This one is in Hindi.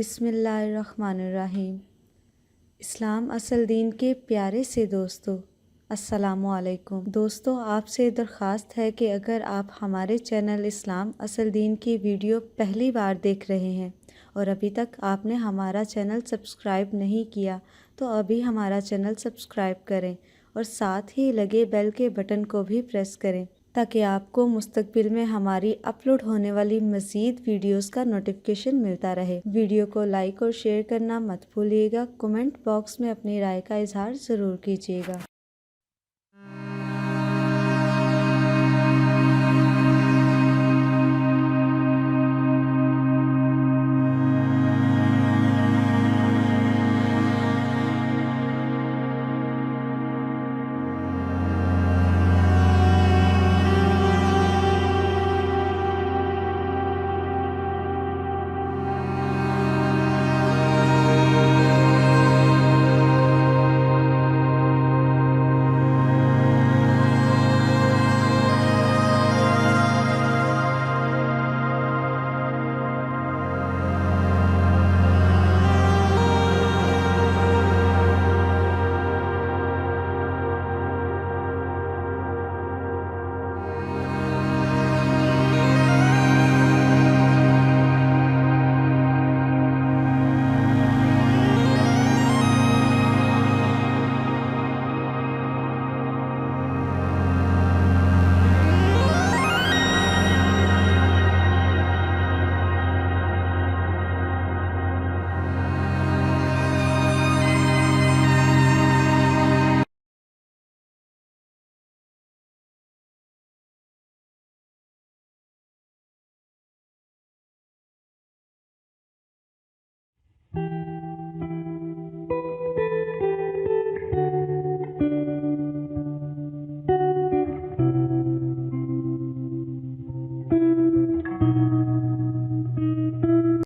बिस्मिल्लाहिर्रहमानिर्रहीम। इस्लाम असल दीन के प्यारे से दोस्तों, अस्सलामुअलैकुम। दोस्तों, आपसे दरख्वास्त है कि अगर आप हमारे चैनल इस्लाम असल दीन की वीडियो पहली बार देख रहे हैं और अभी तक आपने हमारा चैनल सब्सक्राइब नहीं किया तो अभी हमारा चैनल सब्सक्राइब करें और साथ ही लगे बेल के बटन को भी प्रेस करें ताकि आपको मुस्तकबिल में हमारी अपलोड होने वाली मज़ीद वीडियोस का नोटिफिकेशन मिलता रहे। वीडियो को लाइक और शेयर करना मत भूलिएगा। कमेंट बॉक्स में अपनी राय का इजहार ज़रूर कीजिएगा।